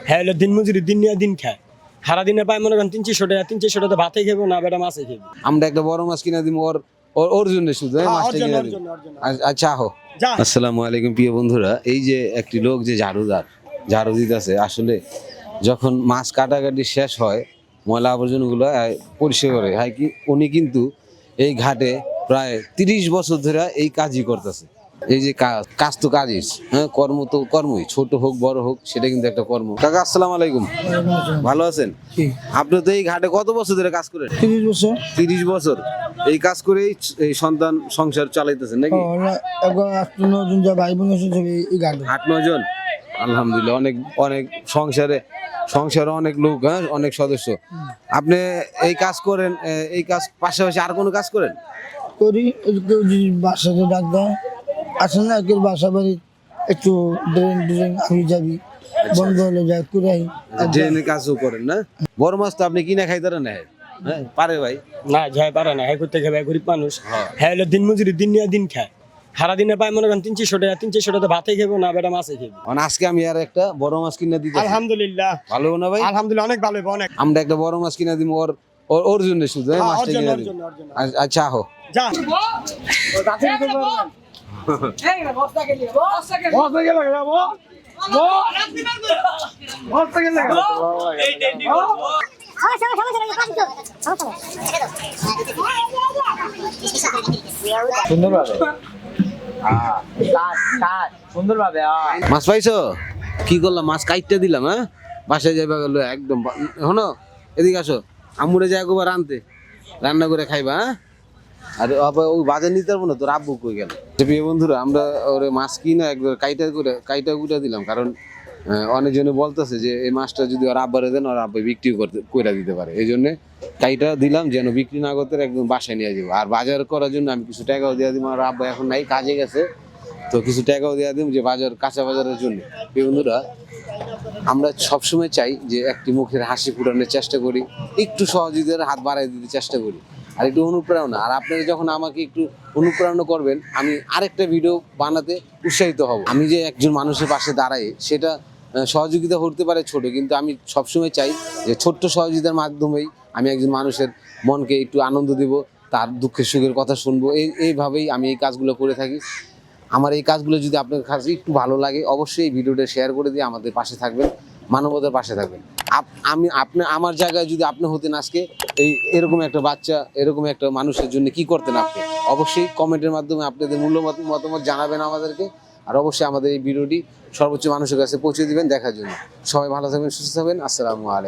হ্যাঁ হলো দিন মজুরি দিন নিয়ে দিন খায় সারাদিনে পায় মনে করেন 300 টাকা ভাতে খেবো না বেটা মাছে খেবো। আমরা একটা বড় মাছ কিনে দিব ওর ওর জন্য শুধু মাছটা কিনে দিব। আচ্ছা আহো। আসসালামু আলাইকুম প্রিয় বন্ধুরা, এই যে একটি লোক যে ঝাড়ু দিতেছে, আসলে যখন মাছ কাটাকাটি শেষ হয় ময়লা আবর্জনাগুলো পরিষ্কার করে হয় কি, উনি কিন্তু এই ঘাটে প্রায় 30 বছর ধরে এই কাজই করতেছে। এই যে কাজ তো কাজই, হ্যাঁ, কর্ম তো কর্মই, ছোট হোক বড় হোক সেটা কিন্তু একটা কর্ম। কাকা আসসালামু আলাইকুম, ভালো আছেন? আপনি তো এই ঘাটে কত বছর ধরে কাজ করেন? 30 বছর। 30 বছর এই কাজ করেই এই সন্তান সংসার চালাইতেছেন নাকি? 8-9 জন যা ভাই বোন আছে এই গাড়ি 8-9 জন, আলহামদুলিল্লাহ। অনেক অনেক সংসারে অনেক লোক, হ্যাঁ, অনেক সদস্য। আপনি এই কাজ করেন, এই কাজ পাশাপাশি আর কোনো কাজ করেন? করি। কেউ যদি বাসাতে ডাক দেয় আসে না, কেউ বাসা বাড়ি একটু ড্রেন আমি যাবি বন্ধ হলে যাই করে আই। ড্রেনের কাজও করেন না? বড় মাছ তো আপনি কিনে খাইতে না? হ্যাঁ পারে ভাই? না যাই পারে না, হ্যাঁ করতে খাবে গরিব মানুষ। হ্যাঁ হলো দিন মজুরি দিন নিয়ে দিন খায় সারাদিনে পায় মনে করেন 300 টাকা ভাতে খেবো না বেটা মাছে খেবো। মানে আজকে আমি আর একটা বড় মাছ কিনে দিতে। আলহামদুলিল্লাহ ভালো না ভাই? আলহামদুলিল্লাহ অনেক ভালো অনেক। আমরা একটা বড় মাছ কিনে দিব ওর ওর জন্য শুধু মাছটা কিনে দিব। আচ্ছা আহো। যা মাছ পাইছো? কি করলাম, মাছ কাইটটা দিলাম। হ্যাঁ, বাসায় যাইবা গেল একদম। হনো এদিকে আসো, আমুরে যাই একবার আনতে, রান্না করে খাইবা। হ্যাঁ, আর ওই বাজার নিতে পারবো না, তোর আব্বু কই গেল? প্রিয় বন্ধুরা, আমরা ওরে মাছ কিনা একবার কাইটা গুটা দিলাম, কারণ অনেকজনে বলতেছে যে এই মাছটা যদি ওর আব্বারে দেন ওর আব্বা বিক্রি করে দিতে পারে। এই জন্য কাইটা দিলাম, যেন বিক্রি না করতে একদম বাসায় নিয়ে যাবো। আর বাজার করার জন্য আমি কিছু টাকাও দিয়ে দিব। আর আব্বা এখন নাই, কাজে গেছে, তো কিছু টাকাও দিয়ে দিব যে কাঁচা বাজারের জন্য। প্রিয় বন্ধুরা, আমরা সবসময় চাই যে একটি মুখের হাসি ফুটানোর চেষ্টা করি, একটু সহযোগিতার হাত বাড়াই দিতে চেষ্টা করি, আর একটু অনুপ্রেরণা। আর আপনারা যখন আমাকে একটু অনুপ্রেরণা করবেন, আমি আরেকটা ভিডিও বানাতে উৎসাহিত হব। আমি যে একজন মানুষের পাশে দাঁড়াই, সেটা সহযোগিতা হতে পারে ছোট, কিন্তু আমি সবসময় চাই যে ছোট্ট সহযোগিতার মাধ্যমেই আমি একজন মানুষের মনকে একটু আনন্দ দিব, তার দুঃখের সুখের কথা শুনবো। এইভাবেই আমি এই কাজগুলো করে থাকি। আমার এই কাজগুলো যদি আপনার কাছে একটু ভালো লাগে, অবশ্যই এই ভিডিওটা শেয়ার করে দিয়ে আমাদের পাশে থাকবেন, মানবতার পাশে থাকবেন। আমার জায়গায় যদি আপনি হতেন আজকে এরকম একটা বাচ্চা, এরকম একটা মানুষের জন্য কি করতেন আপনি? অবশ্যই কমেন্টের মাধ্যমে আপনাদের মূল্যবান মতামত জানাবেন আমাদেরকে। আর অবশ্যই আমাদের এই ভিডিওটি সর্বোচ্চ মানুষের কাছে পৌঁছে দিবেন দেখার জন্য। সবাই ভালো থাকবেন, সুস্থ থাকবেন। আসসালামু আলাইকুম।